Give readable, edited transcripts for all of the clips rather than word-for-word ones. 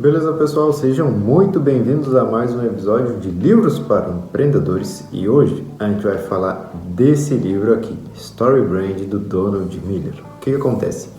Beleza, pessoal? Sejam muito bem-vindos a mais um episódio de Livros para Empreendedores e hoje a gente vai falar desse livro aqui, Story Brand, do Donald Miller. O que acontece?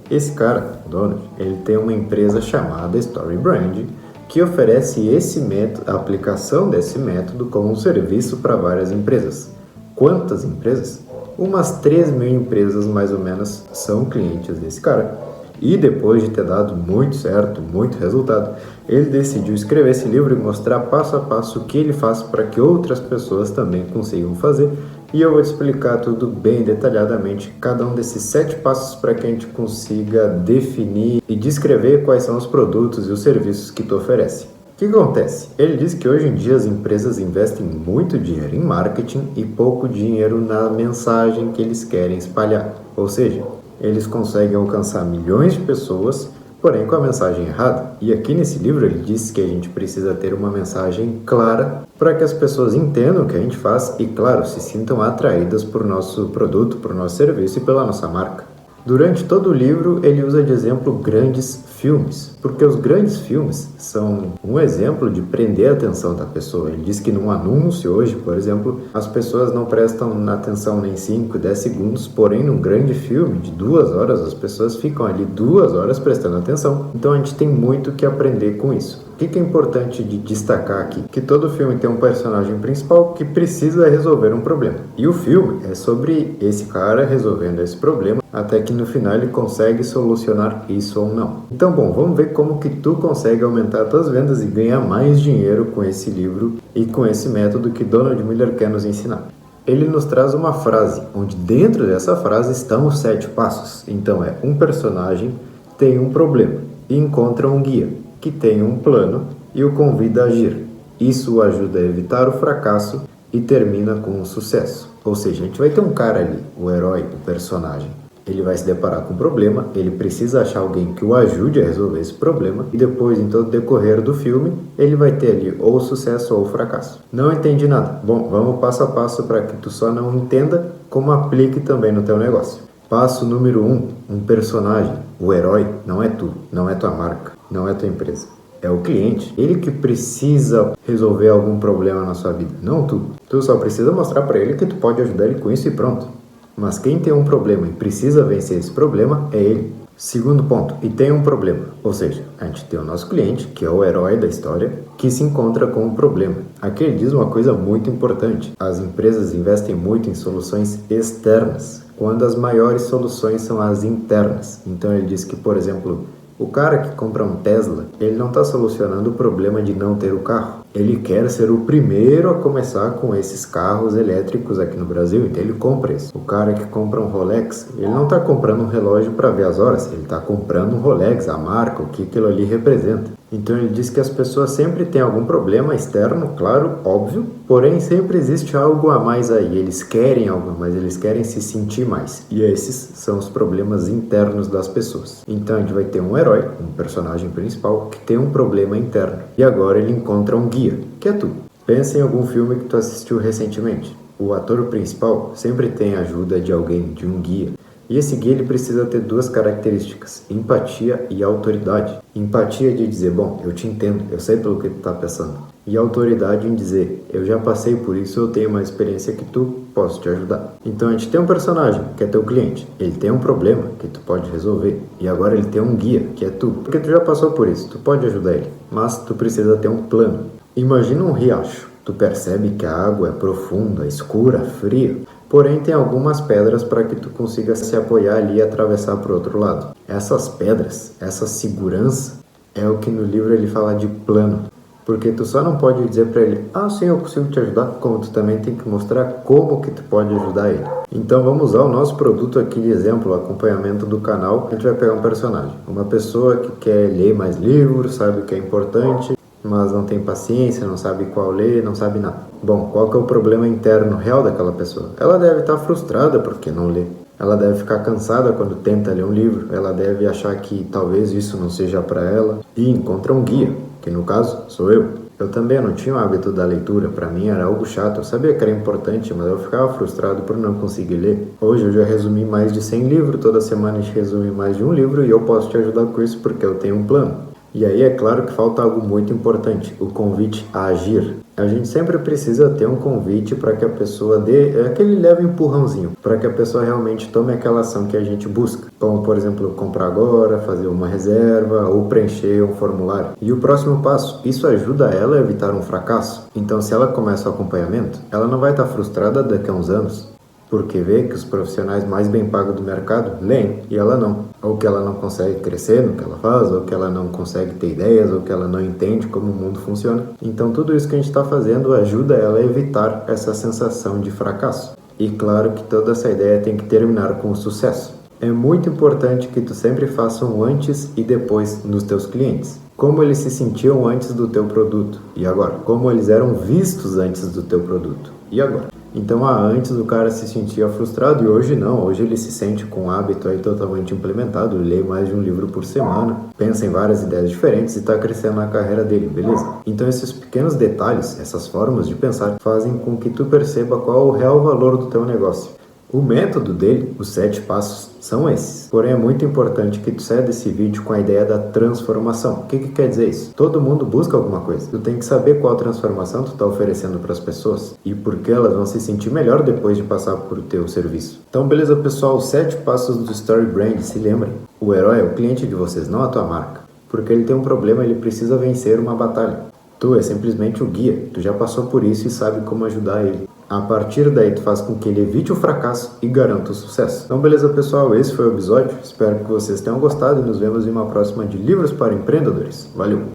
Esse cara, Donald, ele tem uma empresa chamada Story Brand que oferece esse método, a aplicação desse método como um serviço para várias empresas. Quantas empresas? Umas 3.000 empresas mais ou menos são clientes desse cara. E depois de ter dado muito certo, muito resultado, ele decidiu escrever esse livro e mostrar passo a passo o que ele faz para que outras pessoas também consigam fazer. E eu vou te explicar tudo bem detalhadamente, cada um desses 7 passos para que a gente consiga definir e descrever quais são os produtos e os serviços que tu oferece. O que acontece? Ele diz que hoje em dia as empresas investem muito dinheiro em marketing e pouco dinheiro na mensagem que eles querem espalhar. Ou seja, eles conseguem alcançar milhões de pessoas, porém com a mensagem errada. E aqui nesse livro ele diz que a gente precisa ter uma mensagem clara para que as pessoas entendam o que a gente faz e, claro, se sintam atraídas por nosso produto, por nosso serviço e pela nossa marca. Durante todo o livro ele usa de exemplo grandes filmes, porque os grandes filmes são um exemplo de prender a atenção da pessoa. Ele diz que num anúncio hoje, por exemplo, as pessoas não prestam atenção nem 5, 10 segundos, porém num grande filme de 2 horas as pessoas ficam ali 2 horas prestando atenção. Então a gente tem muito que aprender com isso. O que é importante de destacar aqui? Que todo filme tem um personagem principal que precisa resolver um problema. E o filme é sobre esse cara resolvendo esse problema, até que no final ele consegue solucionar isso ou não. Então, bom, vamos ver como que tu consegue aumentar as tuas vendas e ganhar mais dinheiro com esse livro e com esse método que Donald Miller quer nos ensinar. Ele nos traz uma frase, onde dentro dessa frase estão os 7 passos. Então um personagem tem um problema e encontra um guia que tem um plano e o convida a agir. Isso o ajuda a evitar o fracasso e termina com um sucesso. Ou seja, a gente vai ter um cara ali, o herói, o personagem. Ele vai se deparar com um problema, ele precisa achar alguém que o ajude a resolver esse problema e depois, em todo o decorrer do filme, ele vai ter ali ou o sucesso ou o fracasso. Não entendi nada. Bom, vamos passo a passo para que tu só não entenda como aplique também no teu negócio. Passo número 1, um personagem. O herói não é tu, não é tua marca, não é tua empresa. É o cliente, ele que precisa resolver algum problema na sua vida, não tu. Tu só precisa mostrar para ele que tu pode ajudar ele com isso e pronto. Mas quem tem um problema e precisa vencer esse problema é ele. Segundo ponto, e tem um problema. Ou seja, a gente tem o nosso cliente, que é o herói da história, que se encontra com um problema. Aqui ele diz uma coisa muito importante. As empresas investem muito em soluções externas, quando as maiores soluções são as internas. Então ele diz que, por exemplo, o cara que compra um Tesla, ele não está solucionando o problema de não ter o carro. Ele quer ser o primeiro a começar com esses carros elétricos aqui no Brasil, então ele compra isso. O cara que compra um Rolex, ele não está comprando um relógio para ver as horas, ele está comprando um Rolex, a marca, o que aquilo ali representa. Então ele diz que as pessoas sempre têm algum problema externo, claro, óbvio, porém sempre existe algo a mais aí, eles querem algo a mais, eles querem se sentir mais. E esses são os problemas internos das pessoas. Então a gente vai ter um herói, um personagem principal, que tem um problema interno. E agora ele encontra um guia, que é tu. Pensa em algum filme que tu assistiu recentemente. O ator principal sempre tem a ajuda de alguém, de um guia. E esse guia ele precisa ter 2 características, empatia e autoridade. Empatia de dizer, bom, eu te entendo, eu sei pelo que tu está pensando. E autoridade em dizer, eu já passei por isso, eu tenho mais experiência que tu, posso te ajudar. Então a gente tem um personagem, que é teu cliente, ele tem um problema que tu pode resolver. E agora ele tem um guia, que é tu, porque tu já passou por isso, tu pode ajudar ele. Mas tu precisa ter um plano. Imagina um riacho, tu percebe que a água é profunda, escura, fria. Porém, tem algumas pedras para que tu consiga se apoiar ali e atravessar para o outro lado. Essas pedras, essa segurança, é o que no livro ele fala de plano. Porque tu só não pode dizer para ele, sim, eu consigo te ajudar, como tu também tem que mostrar como que tu pode ajudar ele. Então vamos usar o nosso produto aqui de exemplo, o acompanhamento do canal. A gente vai pegar um personagem, uma pessoa que quer ler mais livros, sabe o que é importante, mas não tem paciência, não sabe qual ler, não sabe nada. Bom, qual que é o problema interno real daquela pessoa? Ela deve estar frustrada porque não lê. Ela deve ficar cansada quando tenta ler um livro. Ela deve achar que talvez isso não seja para ela e encontra um guia, que no caso sou eu. Eu também não tinha o hábito da leitura, para mim era algo chato. Eu sabia que era importante, mas eu ficava frustrado por não conseguir ler. Hoje eu já resumi mais de 100 livros, toda semana a gente resume mais de um livro e eu posso te ajudar com isso porque eu tenho um plano. E aí é claro que falta algo muito importante, o convite a agir. A gente sempre precisa ter um convite para que a pessoa dê aquele leve empurrãozinho, para que a pessoa realmente tome aquela ação que a gente busca. Como, por exemplo, comprar agora, fazer uma reserva ou preencher um formulário. E o próximo passo, isso ajuda ela a evitar um fracasso. Então, se ela começa o acompanhamento, ela não vai estar frustrada daqui a uns anos, porque vê que os profissionais mais bem pagos do mercado leem e ela não. Ou que ela não consegue crescer no que ela faz, ou que ela não consegue ter ideias, ou que ela não entende como o mundo funciona. Então tudo isso que a gente está fazendo ajuda ela a evitar essa sensação de fracasso. E claro que toda essa ideia tem que terminar com sucesso. É muito importante que tu sempre faça um antes e depois nos teus clientes. Como eles se sentiam antes do teu produto e agora? Como eles eram vistos antes do teu produto e agora? Então, antes o cara se sentia frustrado e hoje não. Hoje ele se sente com um hábito aí totalmente implementado, lê mais de um livro por semana, pensa em várias ideias diferentes e está crescendo na carreira dele, beleza? Então, esses pequenos detalhes, essas formas de pensar, fazem com que tu perceba qual é o real valor do teu negócio. O método dele, os 7 passos, são esses. Porém, é muito importante que tu saia desse vídeo com a ideia da transformação. O que quer dizer isso? Todo mundo busca alguma coisa. Tu tem que saber qual transformação tu está oferecendo para as pessoas e por que elas vão se sentir melhor depois de passar por teu serviço. Então, beleza, pessoal? Os 7 passos do Story Brand, se lembrem. O herói é o cliente de vocês, não a tua marca. Porque ele tem um problema, ele precisa vencer uma batalha. Tu é simplesmente o guia. Tu já passou por isso e sabe como ajudar ele. A partir daí, tu faz com que ele evite o fracasso e garanta o sucesso. Então, beleza, pessoal? Esse foi o episódio. Espero que vocês tenham gostado e nos vemos em uma próxima de Livros para Empreendedores. Valeu!